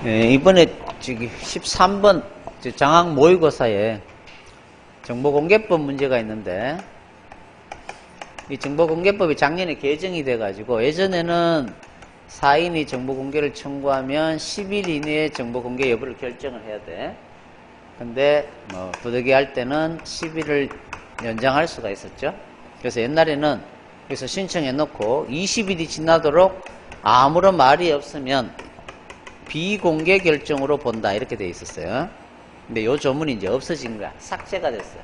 이번에 13번 장학 모의고사에 정보공개법 문제가 있는데, 이 정보공개법이 작년에 개정이 돼가지고, 예전에는 사인이 정보공개를 청구하면 10일 이내에 정보공개 여부를 결정을 해야 돼. 근데 부득이 할 때는 10일을 연장할 수가 있었죠. 그래서 옛날에는 그래서 신청해 놓고 20일이 지나도록 아무런 말이 없으면 비공개 결정으로 본다, 이렇게 돼 있었어요. 근데 요 조문이 이제 없어진 거야. 삭제가 됐어요.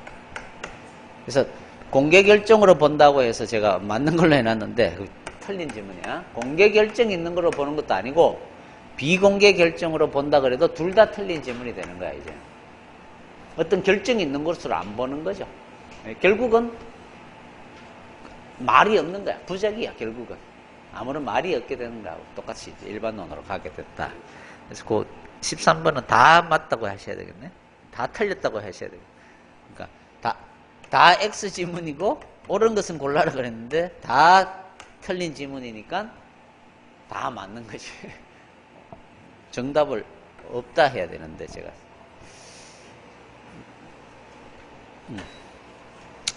그래서 공개 결정으로 본다고 해서 제가 맞는 걸로 해놨는데 틀린 지문이야. 공개 결정 있는 걸로 보는 것도 아니고 비공개 결정으로 본다 그래도 둘 다 틀린 지문이 되는 거야. 이제 어떤 결정이 있는 것으로 안 보는 거죠. 결국은 말이 없는 거야. 부작이야. 결국은 아무런 말이 없게 되는 거하고 똑같이 이제 일반론으로 가게 됐다. 그래서 그 13번은 다 맞다고 하셔야 되겠네. 다 틀렸다고 하셔야 되겠네. 그러니까 다 X 지문이고 옳은 것은 골라라 그랬는데 다 틀린 지문이니까 다 맞는 거지. 정답을 없다 해야 되는데 제가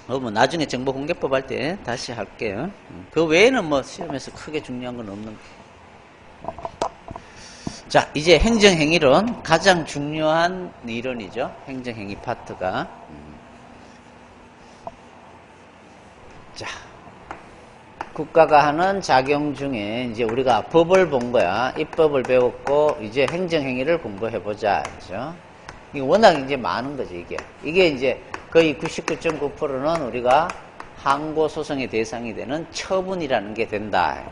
뭐 나중에 정보공개법 할 때 다시 할게요. 그 외에는 뭐 시험에서 크게 중요한 건 없는. 자, 이제 행정행위론, 가장 중요한 이론이죠. 행정행위 파트가. 자, 국가가 하는 작용 중에 이제 우리가 법을 본 거야. 입법을 배웠고 이제 행정행위를 공부해보자. 그죠? 이게 워낙 이제 많은 거지, 이게. 이게 이제 거의 99.9%는 우리가 항고소송의 대상이 되는 처분이라는 게 된다.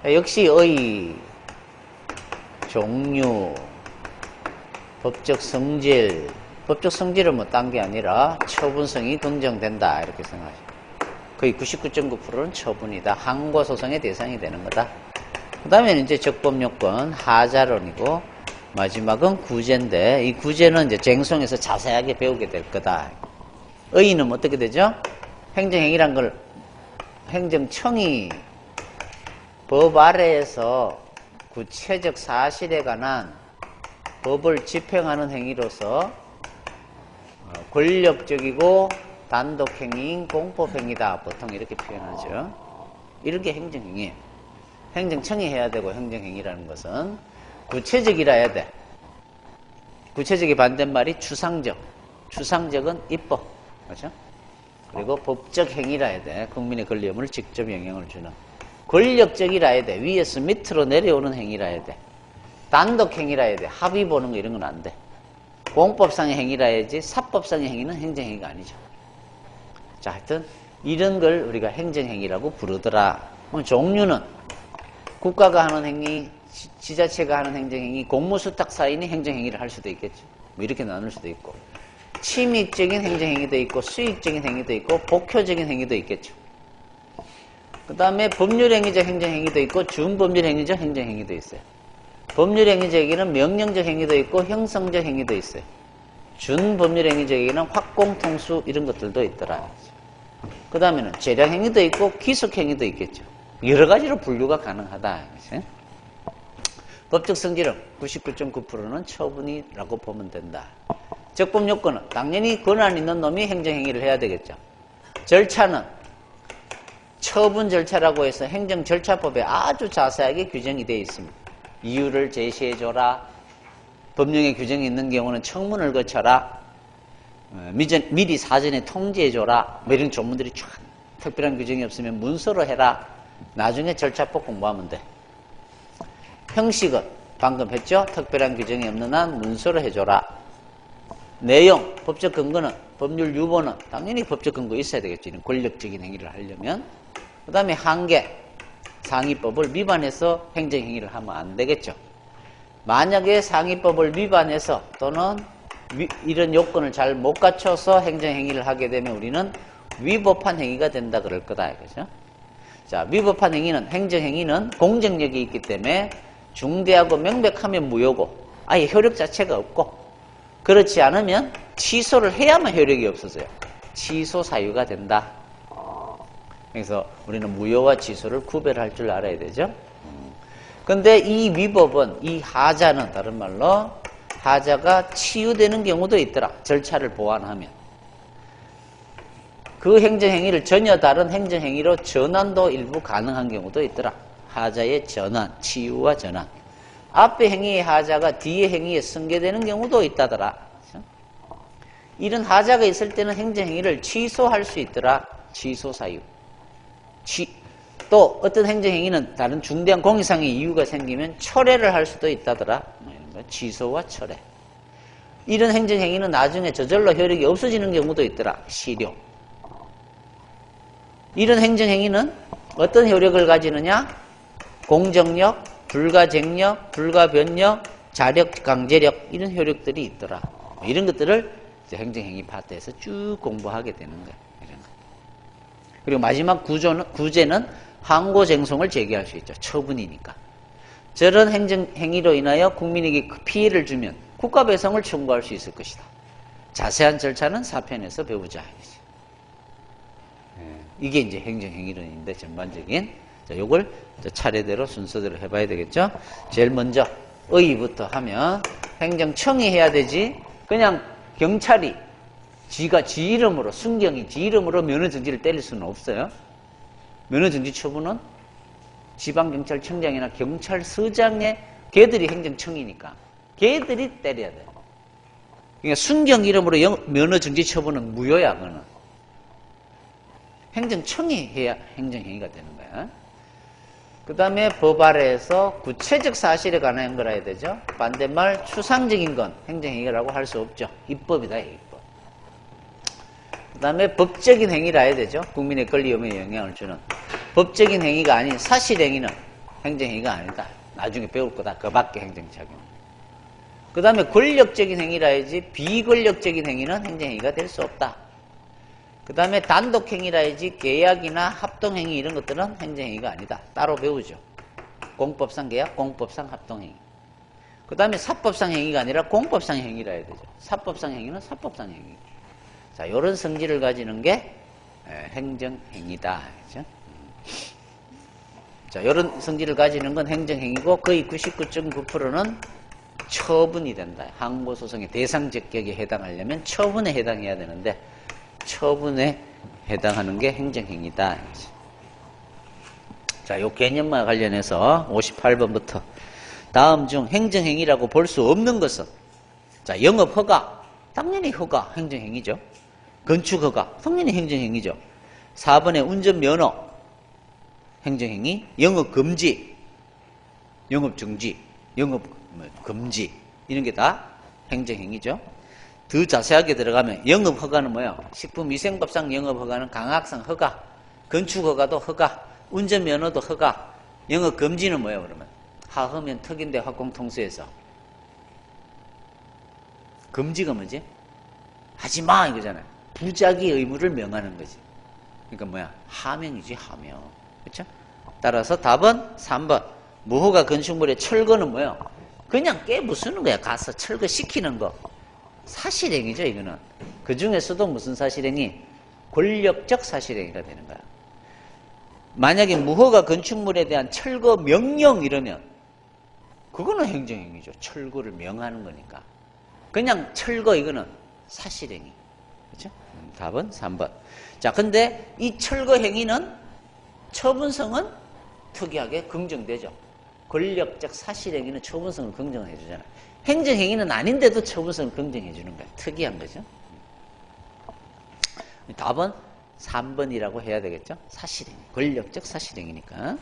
역시 의, 종류, 법적 성질, 법적 성질은 뭐 딴 게 아니라 처분성이 긍정된다, 이렇게 생각하시죠. 거의 99.9%는 처분이다. 항고소송의 대상이 되는 거다. 그 다음에는 이제 적법요건, 하자론이고, 마지막은 구제인데, 이 구제는 이제 쟁송에서 자세하게 배우게 될 거다. 의의는 어떻게 되죠? 행정행위란 걸 행정청이 법 아래에서 구체적 사실에 관한 법을 집행하는 행위로서 권력적이고 단독행위인 공법행위다. 보통 이렇게 표현하죠. 이런 게 행정행위예요. 행정청이 해야 되고, 행정행위라는 것은 구체적이라 해야 돼. 구체적이 반대말이 추상적. 추상적은 입법. 그렇죠? 그리고 법적 행위라 해야 돼. 국민의 권리의무를 직접 영향을 주는. 권력적이라 해야 돼. 위에서 밑으로 내려오는 행위라 해야 돼. 단독 행위라 해야 돼. 합의 보는 거 이런 건 안 돼. 공법상의 행위라 해야지 사법상의 행위는 행정행위가 아니죠. 자, 하여튼 이런 걸 우리가 행정행위라고 부르더라. 그럼 종류는 국가가 하는 행위, 지자체가 하는 행정행위, 공무수탁사인이 행정행위를 할 수도 있겠죠. 뭐 이렇게 나눌 수도 있고, 침입적인 행정행위도 있고, 수익적인 행위도 있고, 복효적인 행위도 있겠죠. 그 다음에 법률행위적 행정행위도 있고, 준법률행위적 행정행위도 있어요. 법률행위적 행위는 명령적 행위도 있고, 형성적 행위도 있어요. 준법률행위적 행위는 확공통수 이런 것들도 있더라. 그 다음에는 재량행위도 있고, 기속행위도 있겠죠. 여러 가지로 분류가 가능하다. 그치? 법적 성질은 99.9%는 처분이라고 보면 된다. 적법요건은 당연히 권한 있는 놈이 행정행위를 해야 되겠죠. 절차는 처분 절차라고 해서 행정절차법에 아주 자세하게 규정이 되어 있습니다. 이유를 제시해줘라. 법령에 규정이 있는 경우는 청문을 거쳐라. 미리 사전에 통지해줘라. 뭐 이런 조문들이 쫙. 특별한 규정이 없으면 문서로 해라. 나중에 절차법 공부하면 돼. 형식은 방금 했죠? 특별한 규정이 없는 한 문서로 해줘라. 내용, 법적 근거는, 법률 유보는 당연히 법적 근거 있어야 되겠죠. 이런 권력적인 행위를 하려면. 그 다음에 한계, 상위법을 위반해서 행정행위를 하면 안 되겠죠. 만약에 상위법을 위반해서 또는 이런 요건을 잘 못 갖춰서 행정행위를 하게 되면 우리는 위법한 행위가 된다 그럴 거다. 그죠? 자, 위법한 행위는, 행정행위는 공정력이 있기 때문에 중대하고 명백하면 무효고 아예 효력 자체가 없고, 그렇지 않으면 취소를 해야만 효력이 없어져요. 취소 사유가 된다. 그래서 우리는 무효와 취소를 구별할 줄 알아야 되죠. 근데 이 위법은, 이 하자는 다른 말로 하자가 치유되는 경우도 있더라. 절차를 보완하면. 그 행정행위를 전혀 다른 행정행위로 전환도 일부 가능한 경우도 있더라. 하자의 전환, 치유와 전환. 앞에 행위의 하자가 뒤에 행위에 승계되는 경우도 있다더라. 이런 하자가 있을 때는 행정행위를 취소할 수 있더라. 취소 사유. 또 어떤 행정행위는 다른 중대한 공익상의 이유가 생기면 철회를 할 수도 있다더라. 취소와 철회. 이런 행정행위는 나중에 저절로 효력이 없어지는 경우도 있더라. 실효. 이런 행정행위는 어떤 효력을 가지느냐? 공정력, 불가쟁력, 불가변력, 자력, 강제력 이런 효력들이 있더라. 이런 것들을 행정행위 파트에서 쭉 공부하게 되는 거예요. 그리고 마지막 구제는 항고쟁송을 제기할 수 있죠. 처분이니까. 저런 행정행위로 인하여 국민에게 피해를 주면 국가배상을 청구할 수 있을 것이다. 자세한 절차는 4편에서 배우자. 이게 이제 행정행위론인데 전반적인. 자, 요걸 차례대로 순서대로 해봐야 되겠죠. 제일 먼저 의의부터 하면 행정청이 해야 되지. 그냥 경찰이 지가 지 이름으로, 순경이 지 이름으로 면허정지를 때릴 수는 없어요. 면허정지 처분은 지방경찰청장이나 경찰서장의 걔들이 행정청이니까 걔들이 때려야 돼. 그러니까 순경 이름으로 면허정지 처분은 무효야. 그거는 행정청이 해야 행정행위가 되는 거야. 그 다음에 법 아래에서 구체적 사실에 관한 걸 해야 되죠. 반대말 추상적인 건 행정행위라고 할 수 없죠. 입법이다. 입법. 그 다음에 법적인 행위라 해야 되죠. 국민의 권리의무에 영향을 주는 법적인 행위가 아닌 사실행위는 행정행위가 아니다. 나중에 배울 거다. 그 밖에 행정작용. 그 다음에 권력적인 행위라 해야지 비권력적인 행위는 행정행위가 될 수 없다. 그 다음에 단독행위라 해야지 계약이나 합동행위 이런 것들은 행정행위가 아니다. 따로 배우죠. 공법상 계약, 공법상 합동행위. 그 다음에 사법상 행위가 아니라 공법상 행위라 해야 되죠. 사법상 행위는 사법상 행위. 자, 이런 성질을 가지는 게 행정행위다. 그렇죠? 자, 이런 성질을 가지는 건 행정행위고 거의 99.9%는 처분이 된다. 항고소송의 대상 적격에 해당하려면 처분에 해당해야 되는데 처분에 해당하는 게 행정행위다. 자, 요 개념과 관련해서 58번부터 다음 중 행정행위라고 볼 수 없는 것은 자, 영업허가 당연히 허가 행정행위죠. 건축허가 당연히 행정행위죠. 4번에 운전면허 행정행위, 영업금지, 영업중지, 영업금지 이런 게 다 행정행위죠. 더 자세하게 들어가면 영업허가는 뭐예요? 식품위생법상 영업허가는 강학상 허가, 건축허가도 허가, 운전면허도 허가, 영업금지는 뭐예요? 그러면 하허면 특인대 학공통수에서 금지가 뭐지? 하지마 이거잖아요. 부작위 의무를 명하는 거지. 그러니까 뭐야? 하명이지 하명. 그렇죠? 따라서 답은 3번 무허가 건축물의 철거는 뭐예요? 그냥 깨부수는 거야. 가서 철거시키는 거. 사실행위죠, 이거는. 그 중에서도 무슨 사실행위? 권력적 사실행위가 되는 거야. 만약에 무허가 건축물에 대한 철거 명령 이러면 그거는 행정행위죠. 철거를 명하는 거니까. 그냥 철거 이거는 사실행위. 그렇죠? 답은 3번. 자, 근데 이 철거 행위는 처분성은 특이하게 긍정되죠. 권력적 사실행위는 처분성을 긍정해 주잖아요. 행정행위는 아닌데도 처분성을 긍정해 주는 거예요. 특이한 거죠. 답은 3번이라고 해야 되겠죠. 사실행위. 권력적 사실행위니까.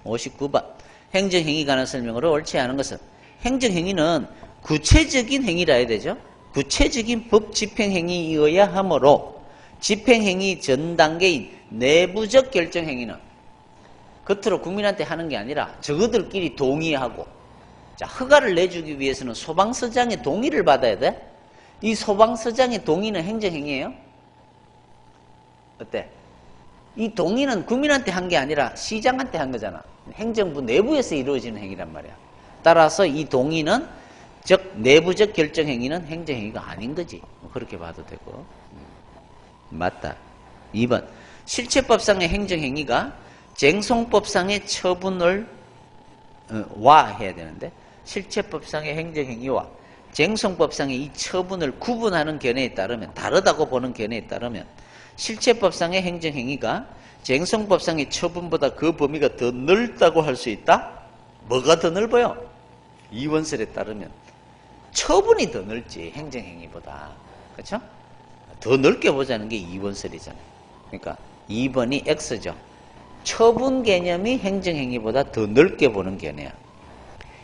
59번. 행정행위 관한 설명으로 옳지 않은 것은 행정행위는 구체적인 행위라 해야 되죠. 구체적인 법 집행행위이어야 하므로 집행행위 전 단계인 내부적 결정행위는 겉으로 국민한테 하는 게 아니라 저거들끼리 동의하고 자, 허가를 내주기 위해서는 소방서장의 동의를 받아야 돼. 이 소방서장의 동의는 행정행위예요. 어때? 이 동의는 국민한테 한 게 아니라 시장한테 한 거잖아. 행정부 내부에서 이루어지는 행위란 말이야. 따라서 이 동의는 즉 내부적 결정행위는 행정행위가 아닌 거지. 그렇게 봐도 되고. 맞다. 2번. 실체법상의 행정행위가 쟁송법상의 처분을 와 해야 되는데 실체법상의 행정행위와 쟁송법상의 이 처분을 구분하는 견해에 따르면 다르다고 보는 견해에 따르면 실체법상의 행정행위가 쟁송법상의 처분보다 그 범위가 더 넓다고 할 수 있다? 뭐가 더 넓어요? 이원설에 따르면 처분이 더 넓지 행정행위보다. 그렇죠? 더 넓게 보자는 게 이원설이잖아요. 그러니까 2번이 X죠. 처분 개념이 행정행위보다 더 넓게 보는 견해야.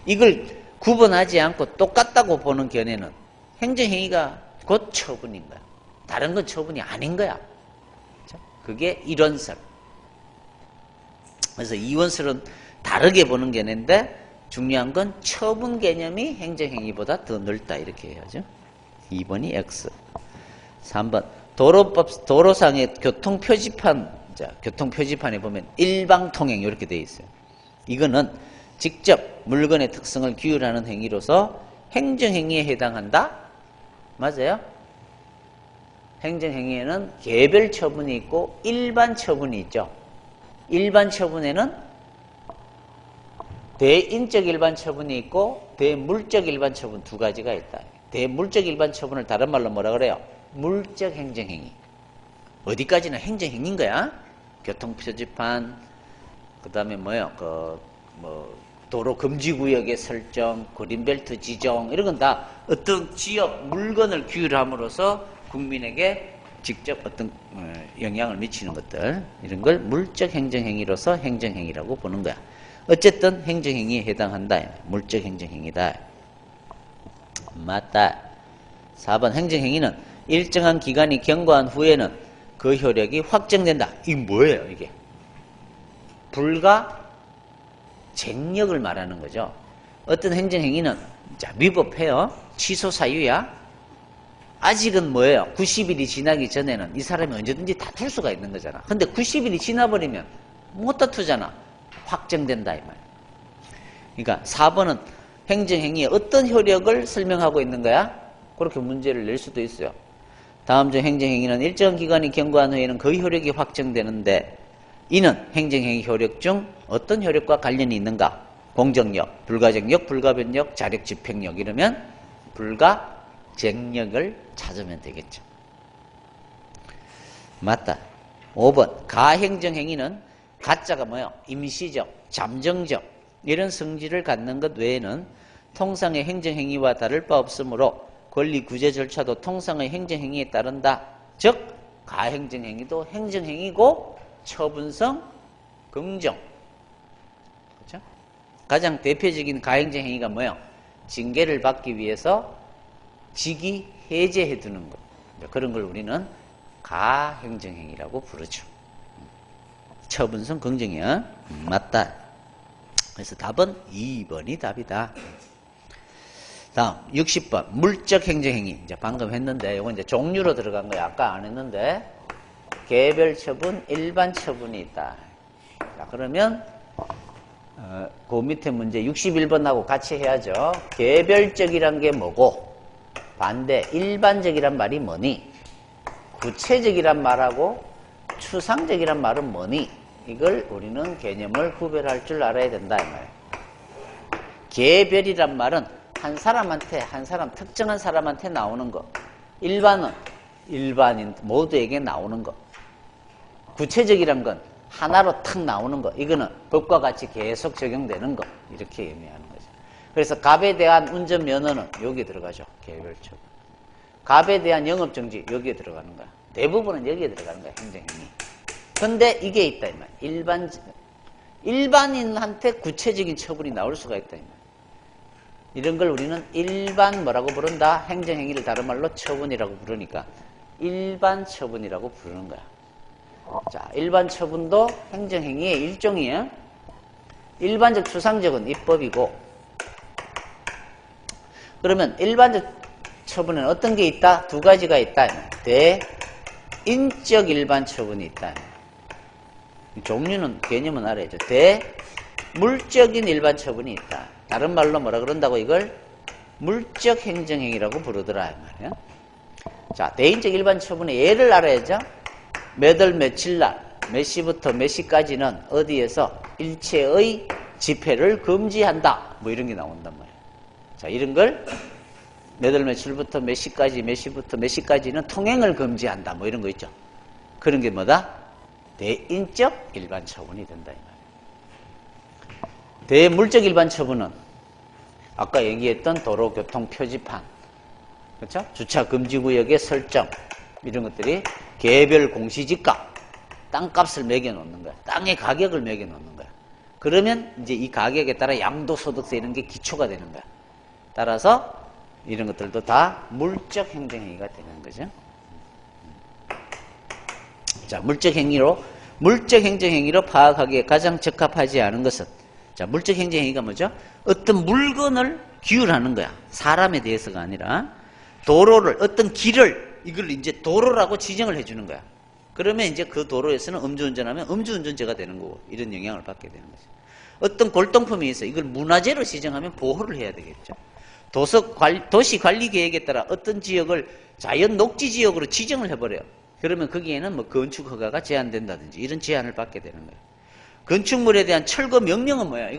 이걸 구분하지 않고 똑같다고 보는 견해는 행정행위가 곧 처분인 거야. 다른 건 처분이 아닌 거야. 그렇죠? 그게 이론설. 그래서 이원설은 다르게 보는 견해인데 중요한 건 처분 개념이 행정행위보다 더 넓다 이렇게 해야죠. 2번이 X. 3번 도로상의 교통표지판, 자, 교통표지판에 보면 일방통행 이렇게 되어 있어요. 이거는 직접 물건의 특성을 규율하는 행위로서 행정행위에 해당한다? 맞아요? 행정행위에는 개별 처분이 있고 일반 처분이 있죠. 일반 처분에는 대인적 일반 처분이 있고 대물적 일반 처분 두 가지가 있다. 대물적 일반 처분을 다른 말로 뭐라 그래요? 물적 행정행위. 어디까지나 행정행위인 거야. 교통표지판, 그 다음에 뭐요? 도로 금지구역의 설정, 그린벨트 지정, 이런 건 다 어떤 지역 물건을 규율함으로써 국민에게 직접 어떤 영향을 미치는 것들, 이런 걸 물적 행정행위로서 행정행위라고 보는 거야. 어쨌든 행정행위에 해당한다. 물적 행정행위다. 맞다. 4번 행정행위는 일정한 기간이 경과한 후에는 그 효력이 확정된다. 이게 뭐예요, 이게? 불가 쟁력을 말하는 거죠. 어떤 행정행위는 자, 위법해요. 취소 사유야. 아직은 뭐예요? 90일이 지나기 전에는 이 사람이 언제든지 다툴 수가 있는 거잖아. 근데 90일이 지나버리면 못 다투잖아. 확정된다 이 말. 그러니까 4번은 행정행위의 어떤 효력을 설명하고 있는 거야? 그렇게 문제를 낼 수도 있어요. 다음 중 행정행위는 일정 기간이 경과한 후에는 그 효력이 확정되는데 이는 행정행위 효력 중 어떤 효력과 관련이 있는가? 공정력, 불가정력, 불가변력, 자력 집행력 이러면 불가쟁력을 찾으면 되겠죠. 맞다. 5번 가행정행위는 가짜가 뭐예요? 임시적, 잠정적 이런 성질을 갖는 것 외에는 통상의 행정행위와 다를 바 없으므로 권리 구제 절차도 통상의 행정행위에 따른다. 즉 가행정행위도 행정행위고 처분성 긍정. 그렇죠? 가장 대표적인 가행정행위가 뭐예요? 징계를 받기 위해서 직위 해제해 두는 것. 그런 걸 우리는 가행정행위라고 부르죠. 처분성 긍정이야. 맞다. 그래서 답은 2번이 답이다. 다음 60번 물적 행정행위. 이제 방금 했는데 이건 이제 종류로 들어간 거야. 아까 안 했는데 개별 처분, 일반 처분이 있다. 자, 그러면 그 밑에 문제 61번하고 같이 해야죠. 개별적이란 게 뭐고 반대 일반적이란 말이 뭐니? 구체적이란 말하고 추상적이란 말은 뭐니? 이걸 우리는 개념을 구별할 줄 알아야 된다 이 말이에요. 개별이란 말은 한 사람한테 특정한 사람한테 나오는 거. 일반은 일반인 모두에게 나오는 거. 구체적이란 건 하나로 탁 나오는 거. 이거는 법과 같이 계속 적용되는 거. 이렇게 의미하는 거죠. 그래서 갑에 대한 운전면허는 여기에 들어가죠. 개별적. 갑에 대한 영업정지 여기에 들어가는 거야. 대부분은 여기에 들어가는 거야. 행정행위. 근데 이게 있다 이 말. 일반인한테 구체적인 처분이 나올 수가 있다 이 말. 이런 걸 우리는 일반 뭐라고 부른다? 행정행위를 다른 말로 처분이라고 부르니까 일반 처분이라고 부르는 거야. 자, 일반 처분도 행정행위의 일종이에요. 일반적 추상적은 입법이고 그러면 일반적 처분은 어떤 게 있다? 두 가지가 있다. 대인적 일반 처분이 있다. 종류는 개념은 알아야죠. 대물적인 일반 처분이 있다. 다른 말로 뭐라 그런다고 이걸 물적 행정행위라고 부르더라 이 말이에요. 자, 대인적 일반 처분의 예를 알아야죠. 몇 월 며칠 날 몇 시부터 몇 시까지는 어디에서 일체의 집회를 금지한다. 뭐 이런 게 나온단 말이에요. 자, 이런 걸 몇 월 며칠부터 몇 시까지, 몇 시부터 몇 시까지는 통행을 금지한다. 뭐 이런 거 있죠. 그런 게 뭐다? 대인적 일반 처분이 된다. 이 말이에요. 대물적 일반 처분은 아까 얘기했던 도로교통 표지판, 그렇죠? 주차 금지구역의 설정, 이런 것들이 개별 공시지가, 땅값을 매겨놓는 거야. 땅의 가격을 매겨놓는 거야. 그러면 이제 이 가격에 따라 양도소득세 이런 게 기초가 되는 거야. 따라서 이런 것들도 다 물적 행정행위가 되는 거죠. 자, 물적 행정행위로 파악하기에 가장 적합하지 않은 것은, 자, 물적 행정행위가 뭐죠? 어떤 물건을 기울하는 거야. 사람에 대해서가 아니라 도로를, 어떤 길을, 이걸 이제 도로라고 지정을 해주는 거야. 그러면 이제 그 도로에서는 음주운전하면 음주운전죄가 되는 거고, 이런 영향을 받게 되는 거죠. 어떤 골동품이 있어. 이걸 문화재로 지정하면 보호를 해야 되겠죠. 도시관리계획에 따라 어떤 지역을 자연 녹지 지역으로 지정을 해버려요. 그러면 거기에는 뭐 건축 허가가 제한된다든지 이런 제한을 받게 되는 거예요. 건축물에 대한 철거 명령은 뭐야?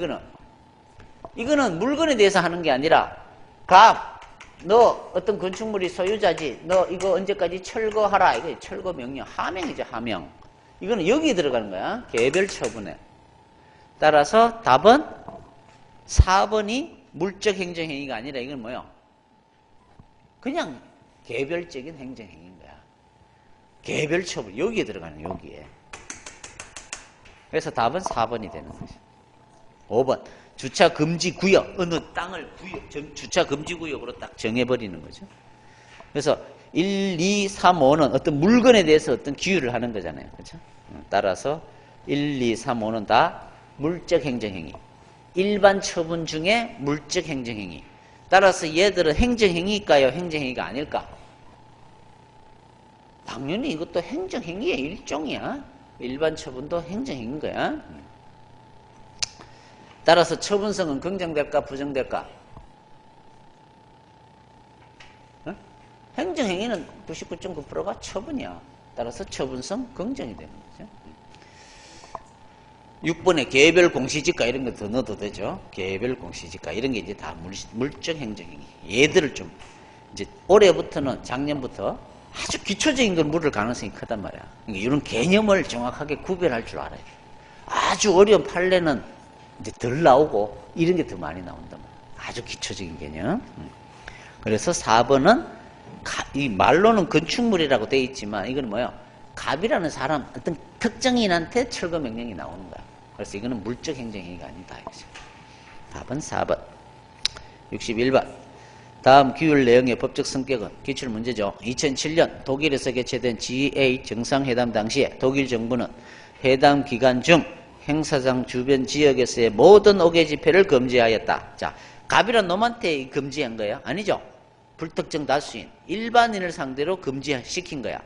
이거는 물건에 대해서 하는 게 아니라, 너 어떤 건축물이 소유자지, 너 이거 언제까지 철거하라. 이거 철거 명령, 하명이죠, 하명. 이거는 여기에 들어가는 거야. 개별 처분에. 따라서 답은 4번이 물적 행정행위가 아니라 이건 뭐예요? 그냥 개별적인 행정행위인 거야. 개별 처분, 여기에 들어가는 거야, 여기에. 그래서 답은 4번이 되는 거죠. 5번. 주차 금지 구역, 어느 땅을 주차 금지 구역으로 딱 정해버리는 거죠. 그래서 1, 2, 3, 5는 어떤 물건에 대해서 어떤 기율을 하는 거잖아요. 그렇죠? 따라서 1, 2, 3, 5는 다 물적 행정행위. 일반 처분 중에 물적 행정행위. 따라서 얘들은 행정행위일까요? 행정행위가 아닐까? 당연히 이것도 행정행위의 일종이야. 일반 처분도 행정행위인 거야. 따라서 처분성은 긍정될까 부정될까? 어? 행정행위는 99.9%가 처분이야. 따라서 처분성 긍정이 되는 거죠. 6번에 개별 공시지가 이런 거 더 넣어도 되죠. 개별 공시지가 이런 게 이제 다 물적 행정행위. 얘들을 좀 이제 올해부터는 작년부터 아주 기초적인 걸 물을 가능성이 크단 말이야. 그러니까 이런 개념을 정확하게 구별할 줄 알아야 돼. 아주 어려운 판례는 이제 덜 나오고 이런 게 더 많이 나온단 말이야. 아주 기초적인 개념. 그래서 4번은 이 말로는 건축물이라고 되어 있지만 이건 뭐야? 갑이라는 사람, 어떤 특정인한테 철거 명령이 나오는 거야. 그래서 이거는 물적 행정행위가 아니다. 답은 4번. 61번. 다음 규율 내용의 법적 성격은 기출문제죠. 2007년 독일에서 개최된 G8 정상회담 당시에 독일 정부는 회담 기간 중 행사장 주변 지역에서의 모든 옥외 집회를 금지하였다. 자, 갑이란 놈한테 금지한 거예요? 아니죠. 불특정 다수인 일반인을 상대로 금지시킨 거야.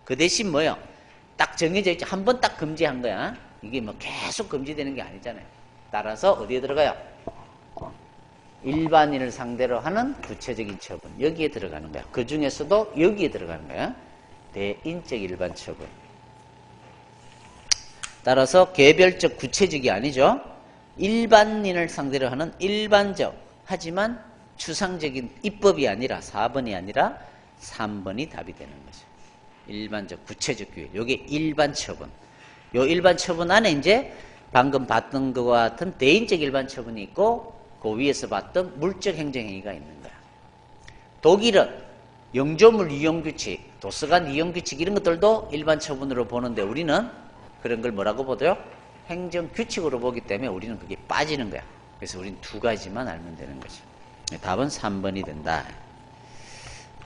그 대신 뭐요? 딱 정해져 있죠. 한 번 딱 금지한 거야. 이게 뭐 계속 금지되는 게 아니잖아요. 따라서 어디에 들어가요? 일반인을 상대로 하는 구체적인 처분. 여기에 들어가는 거야. 그 중에서도 여기에 들어가는 거야. 대인적 일반 처분. 따라서 개별적 구체적이 아니죠. 일반인을 상대로 하는 일반적, 하지만 추상적인 입법이 아니라 4번이 아니라 3번이 답이 되는 거죠. 일반적 구체적 규율. 요게 일반 처분. 요 일반 처분 안에 이제 방금 봤던 것과 같은 대인적 일반 처분이 있고 그 위에서 봤던 물적 행정행위가 있는 거야. 독일은 영조물 이용규칙, 도서관 이용규칙 이런 것들도 일반 처분으로 보는데 우리는 그런 걸 뭐라고 보도요? 행정규칙으로 보기 때문에 우리는 그게 빠지는 거야. 그래서 우리는 두 가지만 알면 되는 거죠. 답은 3번이 된다.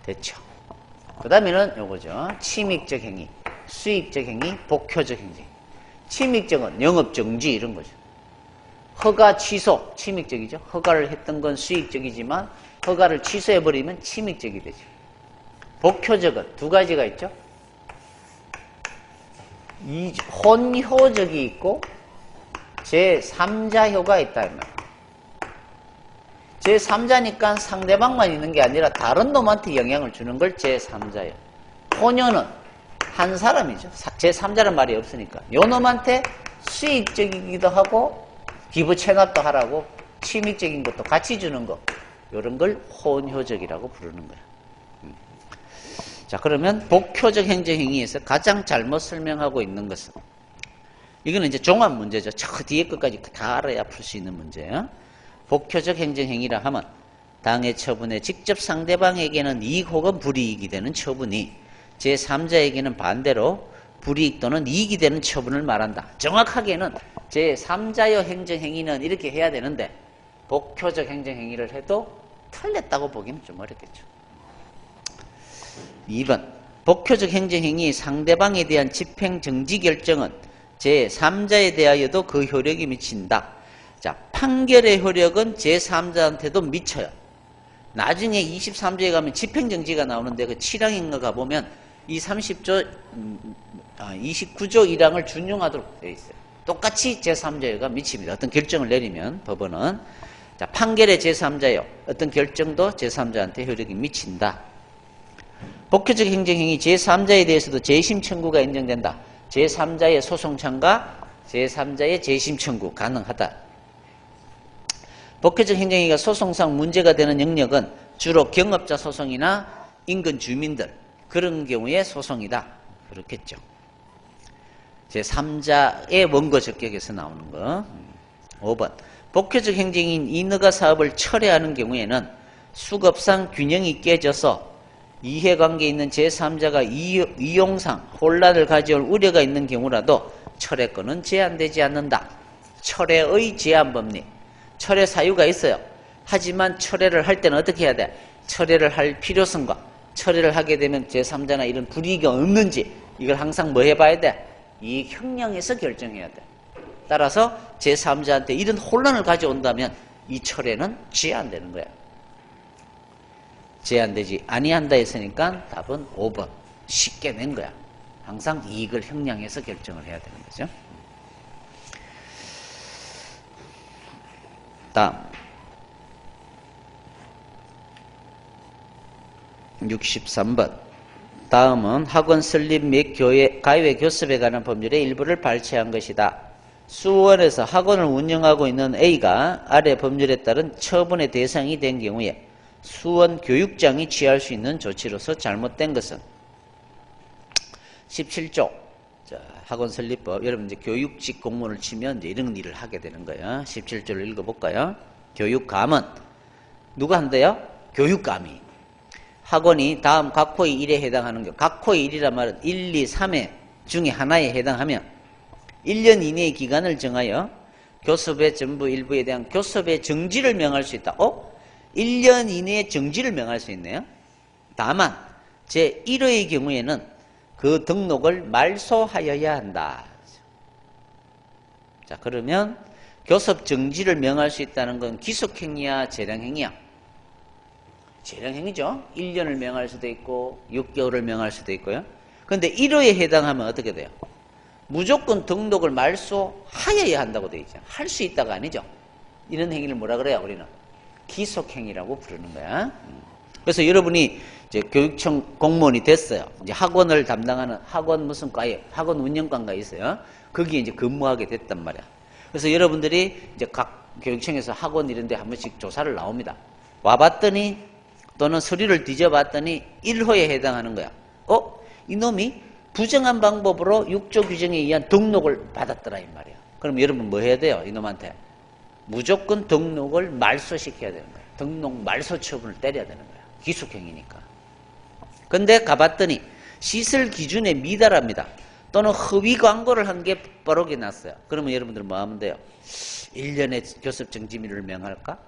됐죠? 그 다음에는 요거죠. 침익적 행위, 수익적 행위, 복효적 행위. 침익적은 영업정지 이런 거죠. 허가 취소, 침익적이죠. 허가를 했던 건 수익적이지만 허가를 취소해버리면 침익적이 되죠. 복효적은 두 가지가 있죠. 혼효적이 있고 제3자효가 있다. 제3자니까 상대방만 있는 게 아니라 다른 놈한테 영향을 주는 걸 제3자효. 혼효는 한 사람이죠. 제3자란 말이 없으니까. 요 놈한테 수익적이기도 하고 기부 체납도 하라고 취미적인 것도 같이 주는 거. 이런 걸 혼효적이라고 부르는 거야. 자, 그러면 복효적 행정행위에서 가장 잘못 설명하고 있는 것은, 이거는 이제 종합 문제죠. 저 뒤에 것까지 다 알아야 풀 수 있는 문제예요. 복효적 행정행위라 하면 당해 처분에 직접 상대방에게는 이익 혹은 불이익이 되는 처분이 제3자에게는 반대로 불이익 또는 이익이 되는 처분을 말한다. 정확하게는 제3자의 행정행위는 이렇게 해야 되는데 복효적 행정행위를 해도 틀렸다고 보기는 좀 어렵겠죠. 2번, 복효적 행정행위의 상대방에 대한 집행정지 결정은 제3자에 대하여도 그 효력이 미친다. 자, 판결의 효력은 제3자한테도 미쳐요. 나중에 23조에 가면 집행정지가 나오는데 그 7항인가 가보면 이 29조 1항을 준용하도록 되어 있어요. 똑같이 제3자가 미칩니다. 어떤 결정을 내리면 법원은. 자, 판결의 제3자요. 어떤 결정도 제3자한테 효력이 미친다. 복효적 행정행위 제3자에 대해서도 재심 청구가 인정된다. 제3자의 소송 참가, 제3자의 재심 청구 가능하다. 복효적 행정행위가 소송상 문제가 되는 영역은 주로 경업자 소송이나 인근 주민들 그런 경우에 소송이다. 그렇겠죠. 제3자의 원고 적격에서 나오는 거. 5번. 복효적 행정인 인허가 사업을 철회하는 경우에는 수급상 균형이 깨져서 이해관계에 있는 제3자가 이용상 혼란을 가져올 우려가 있는 경우라도 철회권은 제한되지 않는다. 철회의 제한법리. 철회 사유가 있어요. 하지만 철회를 할 때는 어떻게 해야 돼? 철회를 할 필요성과 철회를 하게 되면 제3자나 이런 불이익이 없는지 이걸 항상 뭐 해봐야 돼? 이 형량에서 결정해야 돼. 따라서 제3자한테 이런 혼란을 가져온다면 이 철회는 제한되는 거야. 제한되지 아니한다 했으니까 답은 5번. 쉽게 낸 거야. 항상 이익을 형량해서 결정을 해야 되는 거죠. 다음 63번. 다음은 학원 설립 및 가외 교습에 관한 법률의 일부를 발췌한 것이다. 수원에서 학원을 운영하고 있는 A가 아래 법률에 따른 처분의 대상이 된 경우에 수원 교육장이 취할 수 있는 조치로서 잘못된 것은 17조 자, 학원 설립법. 여러분 이제 교육직 공무원을 치면 이제 이런 일을 하게 되는 거예요. 17조를 읽어볼까요? 교육감은 누가 한대요? 교육감이. 학원이 다음 각호의 1에 해당하는 경우, 각호의 1이란 말은 1, 2, 3회 중에 하나에 해당하면 1년 이내의 기간을 정하여 교섭의 전부 일부에 대한 교섭의 정지를 명할 수 있다. 1년 이내에 정지를 명할 수 있네요. 다만 제1호의 경우에는 그 등록을 말소하여야 한다. 자, 그러면 교섭 정지를 명할 수 있다는 건 기속행위야, 재량행위야? 재량행위죠. 1년을 명할 수도 있고 6개월을 명할 수도 있고요. 그런데 1호에 해당하면 어떻게 돼요? 무조건 등록을 말소하여야 한다고 되어 있죠. 할 수 있다가 아니죠. 이런 행위를 뭐라 그래요? 우리는 기속행위라고 부르는 거야. 그래서 여러분이 이제 교육청 공무원이 됐어요. 이제 학원을 담당하는 학원 무슨 과에 학원 운영관가 있어요. 거기에 이제 근무하게 됐단 말이야. 그래서 여러분들이 이제 각 교육청에서 학원 이런 데 한 번씩 조사를 나옵니다. 와봤더니 또는 서류를 뒤져봤더니 1호에 해당하는 거야. 이놈이 부정한 방법으로 6조 규정에 의한 등록을 받았더라 이 말이야. 그럼 여러분 뭐 해야 돼요? 이놈한테 무조건 등록을 말소시켜야 되는 거야. 등록 말소 처분을 때려야 되는 거야. 기속행위니까. 근데 가봤더니 시설 기준에 미달합니다. 또는 허위 광고를 한 게 뻐록이 났어요. 그러면 여러분들은 뭐 하면 돼요? 1년의 교섭 정지를 명할까?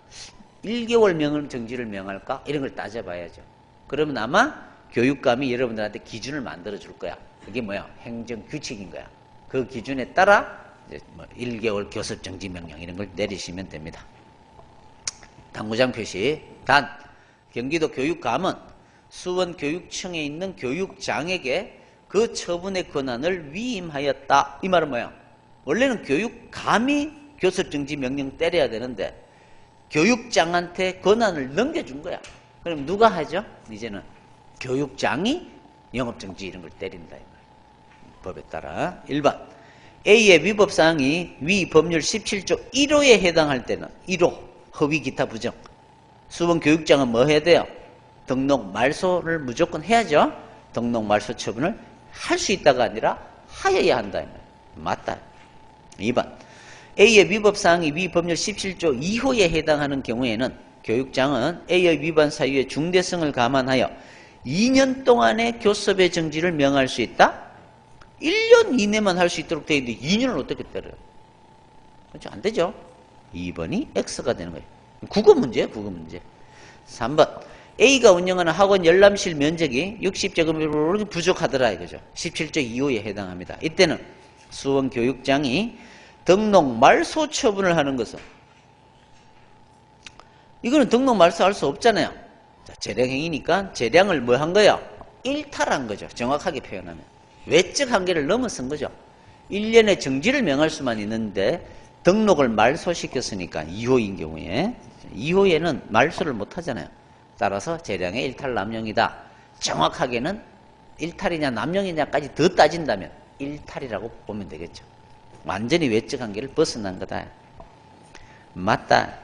1개월 명을 정지를 명할까? 이런 걸 따져봐야죠. 그러면 아마 교육감이 여러분들한테 기준을 만들어 줄 거야. 그게 뭐야? 행정규칙인 거야. 그 기준에 따라 이제 뭐 1개월 교섭 정지 명령 이런 걸 내리시면 됩니다. 당구장 표시. 단 경기도 교육감은 수원 교육청에 있는 교육장에게 그 처분의 권한을 위임하였다. 이 말은 뭐야? 원래는 교육감이 교섭 정지 명령 때려야 되는데 교육장한테 권한을 넘겨준 거야. 그럼 누가 하죠? 이제는 교육장이 영업정지 이런 걸 때린다. 이 말이야. 법에 따라. 1번 A의 위법사항이 위 법률 17조 1호에 해당할 때는 1호 허위 기타 부정. 수원 교육장은 뭐 해야 돼요? 등록 말소를 무조건 해야죠. 등록 말소 처분을 할 수 있다가 아니라 하여야 한다. 맞다. 2번. A의 위법사항이 위 법률 17조 2호에 해당하는 경우에는 교육장은 A의 위반 사유의 중대성을 감안하여 2년 동안의 교섭의 정지를 명할 수 있다? 1년 이내만 할 수 있도록 되어 있는데 2년을 어떻게 때려요? 그렇죠? 안 되죠? 2번이 X가 되는 거예요. 국어 문제예요, 국어 문제. 3번. A가 운영하는 학원 열람실 면적이 60제곱미터로 부족하더라 이거죠. 17조 2호에 해당합니다. 이때는 수원 교육장이 등록 말소 처분을 하는 것은 이거는 등록 말소할 수 없잖아요. 자, 재량행위니까 재량을 뭐 한 거야? 일탈한 거죠. 정확하게 표현하면. 외적 한계를 넘어선 거죠. 1년의 정지를 명할 수만 있는데 등록을 말소시켰으니까 2호인 경우에 2호에는 말소를 못 하잖아요. 따라서 재량의 일탈 남용이다. 정확하게는 일탈이냐 남용이냐까지 더 따진다면 일탈이라고 보면 되겠죠. 완전히 외적 한계를 벗어난 거다. 맞다.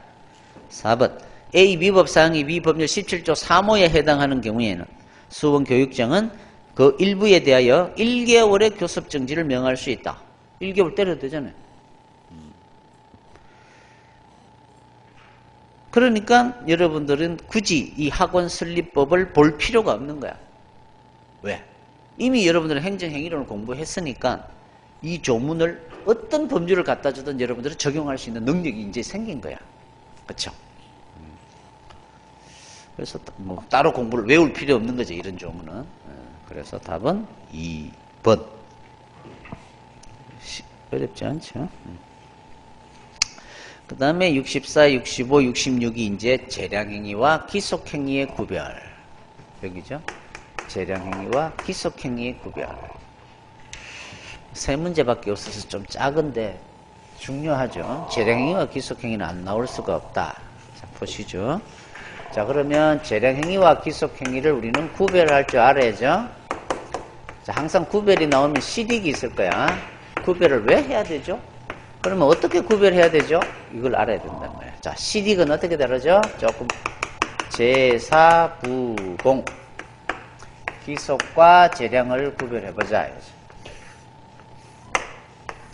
4번. A 위법사항이 위 법률 17조 3호에 해당하는 경우에는 수원 교육장은 그 일부에 대하여 1개월의 교섭 정지를 명할 수 있다. 1개월 때려도 되잖아요. 그러니까 여러분들은 굳이 이 학원 설립법을 볼 필요가 없는 거야. 왜? 이미 여러분들은 행정행위론을 공부했으니까 이 조문을 어떤 법률을 갖다 주든 여러분들은 적용할 수 있는 능력이 이제 생긴 거야. 그렇죠? 그래서 뭐 따로 공부를 외울 필요 없는 거죠. 이런 조문은. 그래서 답은 2번. 어렵지 않죠? 그 다음에 64, 65, 66이 이제 재량행위와 기속행위의 구별. 여기죠? 재량행위와 기속행위의 구별. 세 문제밖에 없어서 좀 작은데 중요하죠. 재량행위와 기속행위는 안 나올 수가 없다. 자, 보시죠. 자, 그러면 재량행위와 기속행위를 우리는 구별할 줄 알아야죠. 자, 항상 구별이 나오면 실익이 있을 거야. 구별을 왜 해야 되죠? 그러면 어떻게 구별해야 되죠? 이걸 알아야 된단 말이야. 자, 실익은 어떻게 다르죠? 조금 제사부공 기속과 재량을 구별해보자.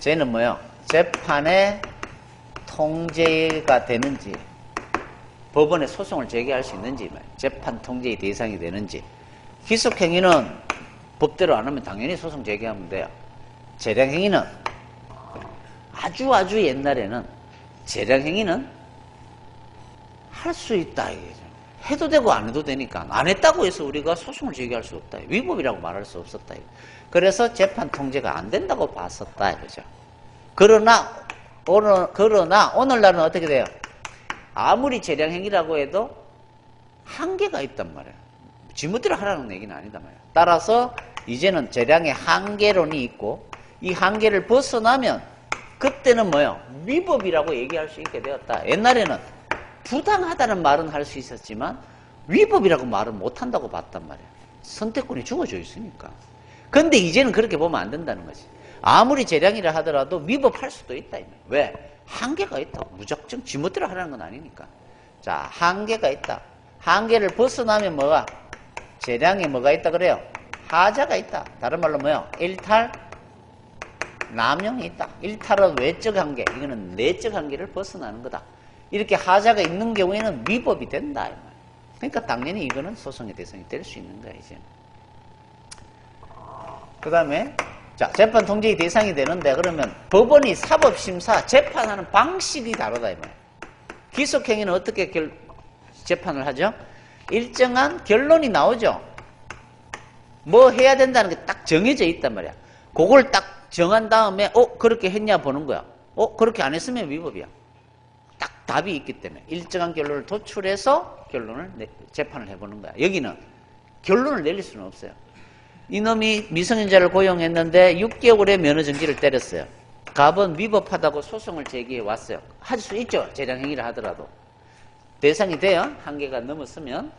쟤는 뭐요? 재판의 통제가 되는지 법원에 소송을 제기할 수 있는지 재판 통제의 대상이 되는지. 기속행위는 법대로 안 하면 당연히 소송 제기하면 돼요. 재량행위는 아주 옛날에는 재량행위는 할 수 있다 이거죠. 해도 되고 안 해도 되니까 안 했다고 해서 우리가 소송을 제기할 수 없다. 위법이라고 말할 수 없었다. 그래서 재판 통제가 안 된다고 봤었다 이거죠. 그러나 오늘날은 어떻게 돼요? 아무리 재량행위라고 해도 한계가 있단 말이에요. 지멋대로 하라는 얘기는 아니다 말이에요. 따라서 이제는 재량의 한계론이 있고 이 한계를 벗어나면 그때는 뭐요? 위법이라고 얘기할 수 있게 되었다. 옛날에는 부당하다는 말은 할 수 있었지만 위법이라고 말은 못한다고 봤단 말이에요. 선택권이 주어져 있으니까. 근데 이제는 그렇게 보면 안 된다는 거지. 아무리 재량이라 하더라도 위법할 수도 있다. 왜? 한계가 있다. 무작정 지멋대로 하라는 건 아니니까. 자, 한계가 있다. 한계를 벗어나면 뭐가? 재량에 뭐가 있다 그래요? 하자가 있다. 다른 말로 뭐요? 일탈, 남용이 있다. 일탈은 외적 한계, 이거는 내적 한계를 벗어나는 거다. 이렇게 하자가 있는 경우에는 위법이 된다. 그러니까 당연히 이거는 소송의 대상이 될 수 있는 거야, 이제. 그 다음에, 자, 재판 통제의 대상이 되는데, 그러면 법원이 사법심사, 재판하는 방식이 다르다, 이 말이야. 기속행위는 어떻게 재판을 하죠? 일정한 결론이 나오죠? 뭐 해야 된다는 게 딱 정해져 있단 말이야. 그걸 딱 정한 다음에, 그렇게 했냐 보는 거야. 그렇게 안 했으면 위법이야. 딱 답이 있기 때문에. 일정한 결론을 도출해서 재판을 해보는 거야. 여기는 결론을 내릴 수는 없어요. 이놈이 미성년자를 고용했는데 6개월의 면허정지를 때렸어요. 갑은 위법하다고 소송을 제기해 왔어요. 할 수 있죠. 재량행위를 하더라도. 대상이 돼요. 한계가 넘었으면.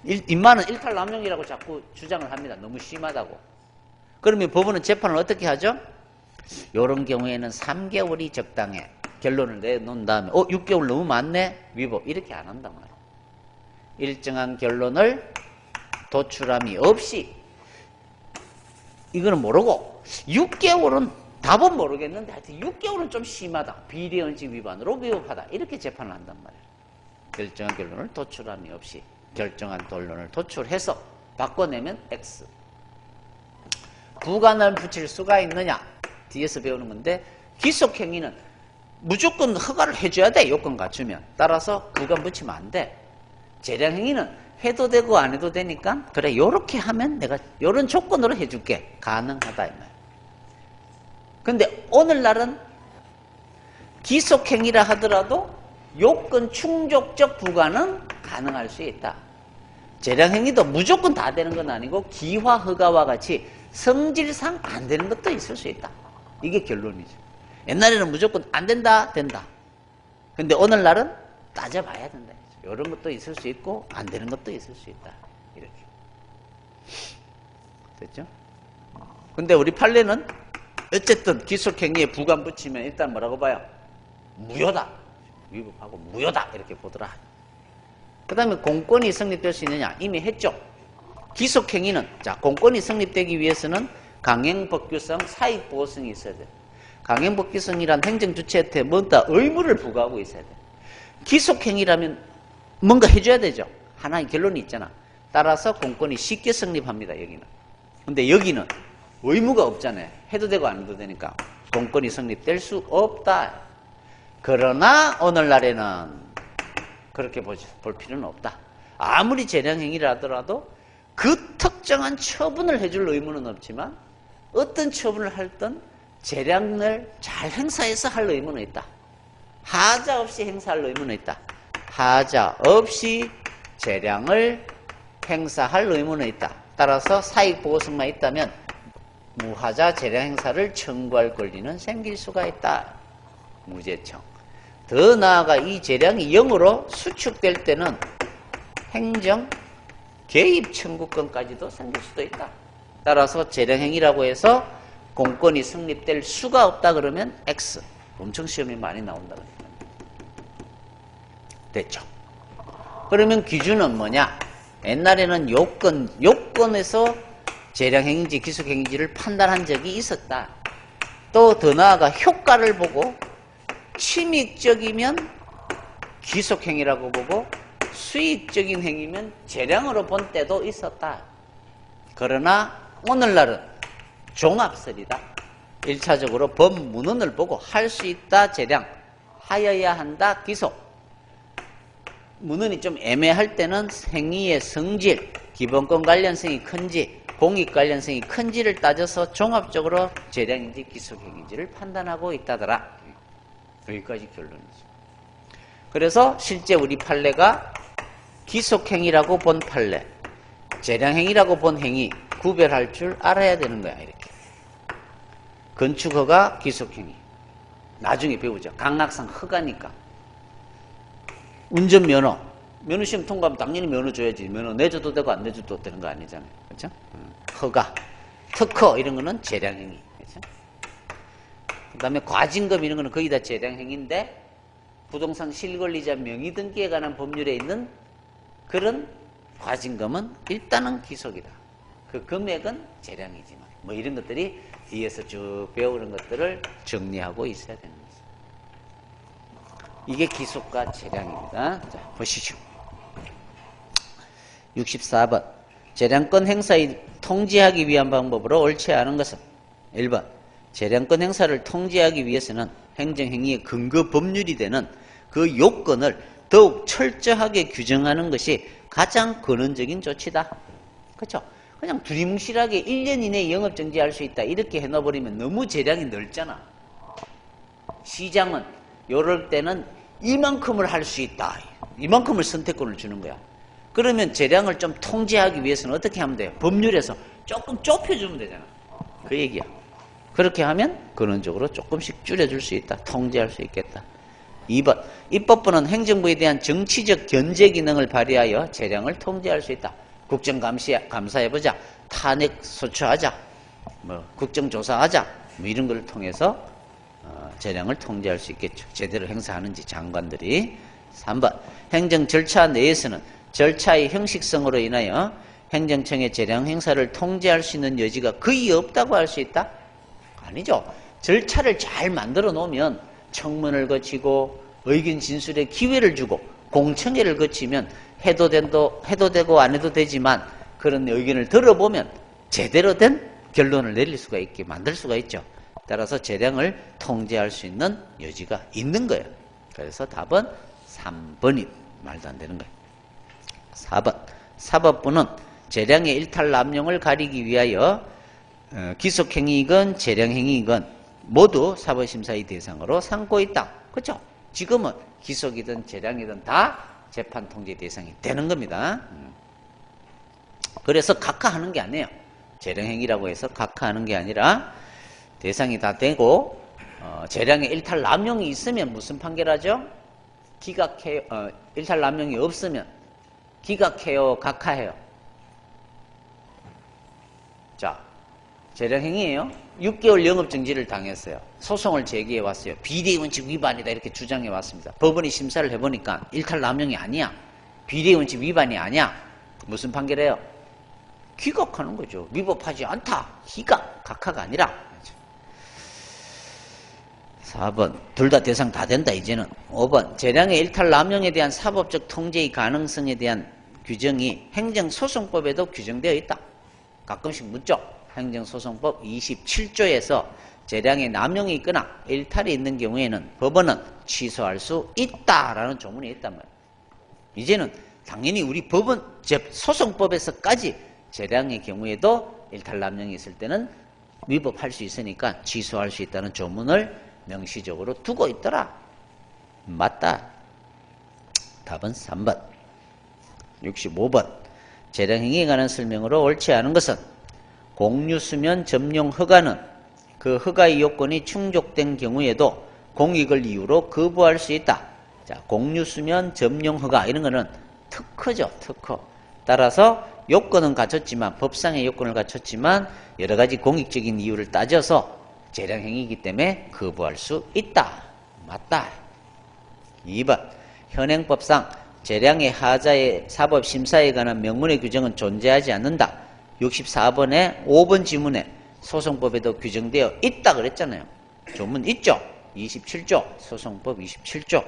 임마는 일탈남용이라고 자꾸 주장을 합니다. 너무 심하다고. 그러면 법원은 재판을 어떻게 하죠? 이런 경우에는 3개월이 적당해. 결론을 내놓은 다음에 6개월 너무 많네? 위법. 이렇게 안 한단 말이에요. 일정한 결론을 도출함이 없이 이거는 모르고 6개월은 답은 모르겠는데 하여튼 6개월은 좀 심하다. 비례원칙 위반으로 위법하다. 이렇게 재판을 한단 말이에요. 결정한 결론을 도출함이 없이 결정한 결론을 도출해서 바꿔내면 X. 부관을 붙일 수가 있느냐? 뒤에서 배우는 건데 기속행위는 무조건 허가를 해줘야 돼. 요건 갖추면. 따라서 부관 붙이면 안 돼. 재량행위는 해도 되고 안 해도 되니까 그래 요렇게 하면 내가 요런 조건으로 해줄게. 가능하다 이 말. 근데 오늘날은 기속행위라 하더라도 요건 충족적 부관은 가능할 수 있다. 재량행위도 무조건 다 되는 건 아니고 기화 허가와 같이 성질상 안 되는 것도 있을 수 있다. 이게 결론이죠. 옛날에는 무조건 안 된다, 된다. 근데 오늘날은 따져봐야 된다. 이런 것도 있을 수 있고 안 되는 것도 있을 수 있다. 이렇게. 됐죠? 근데 우리 판례는 어쨌든 기속행위에 부관 붙이면 일단 뭐라고 봐요? 무효다. 위법하고 무효다. 이렇게 보더라. 그 다음에 공권이 성립될 수 있느냐? 이미 했죠. 기속행위는 자 공권이 성립되기 위해서는 강행법규성, 사익보호성이 있어야 돼. 강행법규성이란 행정주체한테 뭔가 의무를 부과하고 있어야 돼. 기속행위라면 뭔가 해줘야 되죠. 하나의 결론이 있잖아. 따라서 공권이 쉽게 성립합니다. 여기는. 근데 여기는 의무가 없잖아요. 해도 되고 안 해도 되니까 공권이 성립될 수 없다. 그러나 오늘날에는 그렇게 볼 필요는 없다. 아무리 재량행위를 하더라도 그 특정한 처분을 해줄 의무는 없지만 어떤 처분을 할든 재량을 잘 행사해서 할 의무는 있다. 하자 없이 행사할 의무는 있다. 하자 없이 재량을 행사할 의무는 있다. 따라서 사익보호성만 있다면 무하자 재량 행사를 청구할 권리는 생길 수가 있다. 무죄청. 더 나아가 이 재량이 0으로 수축될 때는 행정 개입 청구권까지도 생길 수도 있다. 따라서 재량행위라고 해서 공권이 성립될 수가 없다 그러면 X. 엄청 시험이 많이 나온다. 됐죠. 그러면 기준은 뭐냐? 옛날에는 요건에서 재량행위인지 기속행위인지를 판단한 적이 있었다. 또 더 나아가 효과를 보고 침익적이면 기속행위라고 보고 수익적인 행위면 재량으로 본 때도 있었다. 그러나 오늘날은 종합설이다. 1차적으로 법문헌을 보고 할 수 있다 재량, 하여야 한다 기속. 문헌이 좀 애매할 때는 행위의 성질, 기본권 관련성이 큰지 공익 관련성이 큰지를 따져서 종합적으로 재량인지 기속행위인지를 판단하고 있다더라. 여기까지 결론이죠. 그래서 실제 우리 판례가 기속행위라고 본 판례, 재량행위라고 본 행위 구별할 줄 알아야 되는 거야. 이렇게. 건축허가, 기속행위. 나중에 배우죠. 강락상 허가니까. 운전면허. 면허시험 통과하면 당연히 면허 줘야지. 면허 내줘도 되고 안 내줘도 되는 거 아니잖아요. 그렇죠? 허가, 특허 이런 거는 재량행위. 그렇죠? 그 다음에 과징금 이런 거는 거의 다 재량행위인데 부동산 실권리자 명의등기에 관한 법률에 있는 그런 과징금은 일단은 기속이다. 그 금액은 재량이지만 뭐 이런 것들이 뒤에서 쭉 배우는 것들을 정리하고 있어야 되는 거죠. 이게 기속과 재량입니다. 자, 보시죠. 64번. 재량권 행사의 통지하기 위한 방법으로 옳지 않은 것은 1번. 재량권 행사를 통지하기 위해서는 행정행위의 근거 법률이 되는 그 요건을 더욱 철저하게 규정하는 것이 가장 근원적인 조치다. 그렇죠? 그냥 두리뭉실하게 1년 이내에 영업정지할 수 있다 이렇게 해놔버리면 너무 재량이 넓잖아. 시장은 요럴 때는 이만큼을 할 수 있다. 이만큼을 선택권을 주는 거야. 그러면 재량을 좀 통제하기 위해서는 어떻게 하면 돼요? 법률에서 조금 좁혀주면 되잖아. 그 얘기야. 그렇게 하면 근원적으로 조금씩 줄여줄 수 있다. 통제할 수 있겠다. 2번. 입법부는 행정부에 대한 정치적 견제 기능을 발휘하여 재량을 통제할 수 있다. 국정감사해보자. 탄핵 소추하자. 국정조사하자. 뭐 이런 걸 통해서 재량을 통제할 수 있겠죠. 제대로 행사하는지 장관들이. 3번 행정 절차 내에서는 절차의 형식성으로 인하여 행정청의 재량 행사를 통제할 수 있는 여지가 거의 없다고 할 수 있다? 아니죠. 절차를 잘 만들어 놓으면 청문을 거치고 의견 진술의 기회를 주고 공청회를 거치면 해도 되고 안 해도 되지만 그런 의견을 들어보면 제대로 된 결론을 내릴 수가 있게 만들 수가 있죠. 따라서 재량을 통제할 수 있는 여지가 있는 거예요. 그래서 답은 3번이 말도 안 되는 거예요. 4번 사법부는 재량의 일탈남용을 가리기 위하여 기속행위이건 재량행위이건 모두 사법심사의 대상으로 삼고 있다. 그렇죠? 지금은 기속이든 재량이든 다 재판통제 대상이 되는 겁니다. 그래서 각하하는 게 아니에요. 재량행위라고 해서 각하하는 게 아니라 대상이 다 되고 재량의 일탈남용이 있으면 무슨 판결하죠? 기각해요. 일탈남용이 없으면 기각해요, 각하해요. 자, 재량행위예요. 6개월 영업정지를 당했어요. 소송을 제기해 왔어요. 비례원칙 위반이다 이렇게 주장해 왔습니다. 법원이 심사를 해보니까 일탈남용이 아니야. 비례원칙 위반이 아니야. 무슨 판결해요? 기각하는 거죠. 위법하지 않다. 기각, 각하가 아니라. 4번 둘 다 대상 다 된다 이제는. 5번 재량의 일탈남용에 대한 사법적 통제의 가능성에 대한 규정이 행정소송법에도 규정되어 있다. 가끔씩 묻죠. 행정소송법 27조에서 재량의 남용이 있거나 일탈이 있는 경우에는 법원은 취소할 수 있다라는 조문이 있단 말이에요. 이제는 당연히 우리 법원 소송법에서까지 재량의 경우에도 일탈남용이 있을 때는 위법할 수 있으니까 취소할 수 있다는 조문을 명시적으로 두고 있더라. 맞다. 답은 3번. 65번 재량행위에 관한 설명으로 옳지 않은 것은 공유수면 점용 허가는 그 허가의 요건이 충족된 경우에도 공익을 이유로 거부할 수 있다. 자, 공유수면 점용 허가 이런 거는 특허죠. 특허. 따라서 요건은 갖췄지만 법상의 요건을 갖췄지만 여러 가지 공익적인 이유를 따져서 재량행위이기 때문에 거부할 수 있다. 맞다. 2번 현행법상 재량의 하자의 사법심사에 관한 명문의 규정은 존재하지 않는다. 64번에 5번 지문에 소송법에도 규정되어 있다 그랬잖아요. 조문 있죠? 27조 소송법 27조.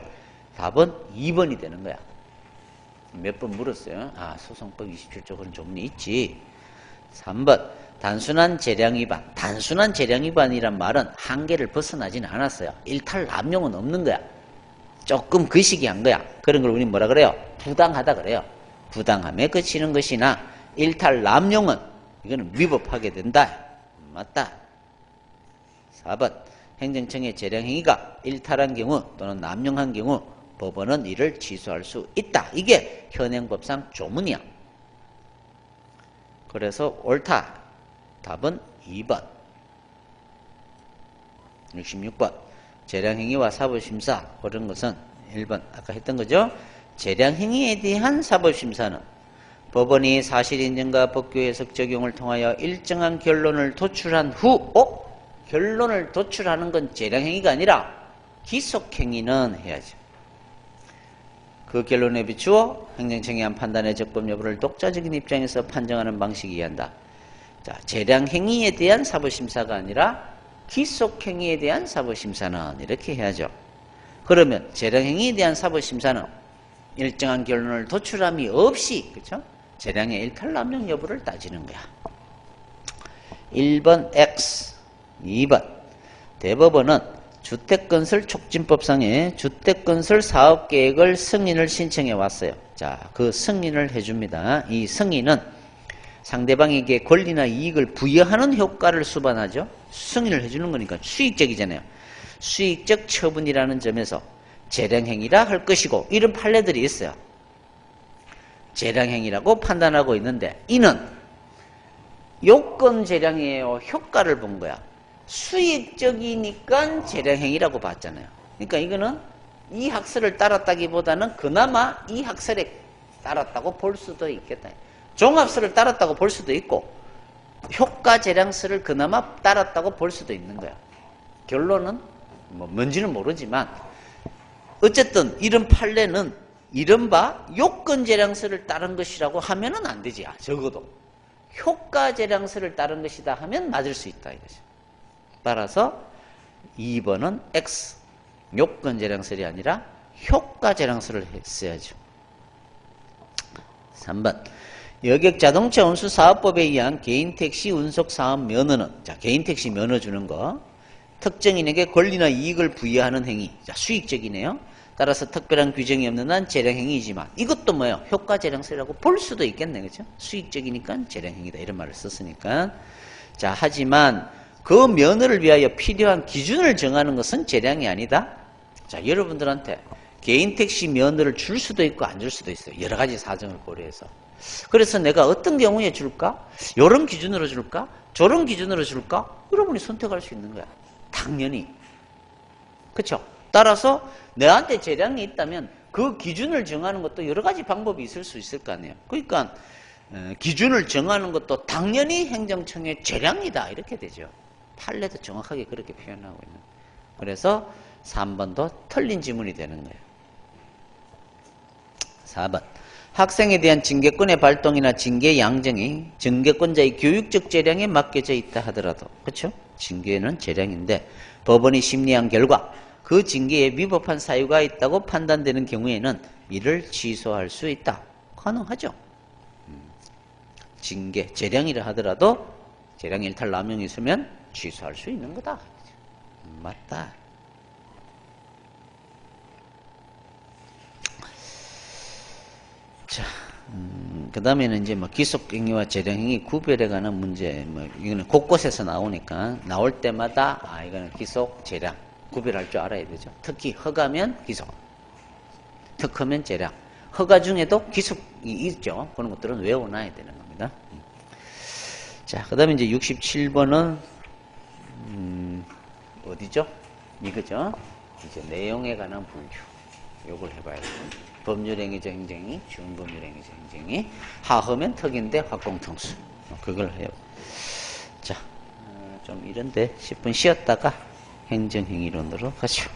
답은 2번이 되는 거야. 몇 번 물었어요. 아, 소송법 27조 그런 조문이 있지. 3번 단순한 재량위반. 단순한 재량위반이란 말은 한계를 벗어나지는 않았어요. 일탈남용은 없는 거야. 조금 거시기한 거야. 그런 걸 우리 뭐라 그래요? 부당하다 그래요. 부당함에 그치는 것이나 일탈남용은 이거는 위법하게 된다. 맞다. 4번 행정청의 재량행위가 일탈한 경우 또는 남용한 경우 법원은 이를 취소할 수 있다. 이게 현행법상 조문이야. 그래서 옳다. 답은 2번. 66번 재량행위와 사법심사 그런 것은 1번 아까 했던 거죠. 재량행위에 대한 사법심사는 법원이 사실인정과 법규해석 적용을 통하여 일정한 결론을 도출한 후 결론을 도출하는 건 재량행위가 아니라 기속행위는 해야죠. 그 결론에 비추어 행정청이 한 판단의 적법 여부를 독자적인 입장에서 판정하는 방식이어야 한다. 자, 재량행위에 대한 사법심사가 아니라 기속행위에 대한 사법심사는 이렇게 해야죠. 그러면 재량행위에 대한 사법심사는 일정한 결론을 도출함이 없이 그렇죠? 재량의 일탈남용 여부를 따지는 거야. 1번 X 2번 대법원은 주택건설촉진법상의 주택건설 사업계획을 승인을 신청해 왔어요. 자, 그 승인을 해줍니다. 이 승인은 상대방에게 권리나 이익을 부여하는 효과를 수반하죠. 승인을 해주는 거니까 수익적이잖아요. 수익적 처분이라는 점에서 재량행위라 할 것이고 이런 판례들이 있어요. 재량행위라고 판단하고 있는데 이는 요건 재량이에요. 효과를 본 거야. 수익적이니까 재량행위라고 봤잖아요. 그러니까 이거는 이 학설을 따랐다기보다는 그나마 이 학설에 따랐다고 볼 수도 있겠다. 종합설을 따랐다고 볼 수도 있고 효과 재량수를 그나마 따랐다고 볼 수도 있는 거야. 결론은 뭐 뭔지는 모르지만 어쨌든 이런 판례는 이른바 요건 재량수를 따른 것이라고 하면은 안 되지. 적어도 효과 재량수를 따른 것이다 하면 맞을 수 있다 이거죠. 따라서 2번은 X 요건 재량설이 아니라 효과 재량설을 했어야죠. 3번 여객 자동차 운수 사업법에 의한 개인 택시 운송 사업 면허는 자 개인 택시 면허 주는 거 특정인에게 권리나 이익을 부여하는 행위 자 수익적이네요. 따라서 특별한 규정이 없는 한 재량행위이지만 이것도 뭐예요? 효과 재량설이라고 볼 수도 있겠네. 그죠? 수익적이니까 재량행위다 이런 말을 썼으니까 자 하지만 그 면허를 위하여 필요한 기준을 정하는 것은 재량이 아니다. 자 여러분들한테 개인 택시 면허를 줄 수도 있고 안 줄 수도 있어요. 여러 가지 사정을 고려해서. 그래서 내가 어떤 경우에 줄까? 이런 기준으로 줄까? 저런 기준으로 줄까? 여러분이 선택할 수 있는 거야. 당연히. 그렇죠? 따라서 내한테 재량이 있다면 그 기준을 정하는 것도 여러 가지 방법이 있을 수 있을 거 아니에요. 그러니까 기준을 정하는 것도 당연히 행정청의 재량이다 이렇게 되죠. 판례도 정확하게 그렇게 표현하고 있는. 그래서 3번도 틀린 지문이 되는 거예요. 4번 학생에 대한 징계권의 발동이나 징계 양정이 징계권자의 교육적 재량에 맡겨져 있다 하더라도 그렇죠? 징계는 재량인데 법원이 심리한 결과 그 징계에 위법한 사유가 있다고 판단되는 경우에는 이를 취소할 수 있다. 가능하죠. 징계, 재량이라 하더라도 재량 일탈 남용이 있으면 취소할 수 있는 거다. 맞다. 자, 그 다음에는 이제 뭐 기속행위와 재량행위 구별에 관한 문제, 뭐 이거는 곳곳에서 나오니까 나올 때마다 이거는 기속, 재량 구별할 줄 알아야 되죠. 특히 허가면 기속, 특허면 재량. 허가 중에도 기속이 있죠. 그런 것들은 외워놔야 되는 겁니다. 자, 그 다음에 이제 67번은 어디죠? 이거죠. 이제 내용에 관한 분류. 요걸 해봐야 돼요. 법률행위적 행정이, 준법률행위적 행정이, 하허면 특인데 확공통수. 그걸 해요. 자, 좀 이런데 10분 쉬었다가 행정행위론으로 가죠.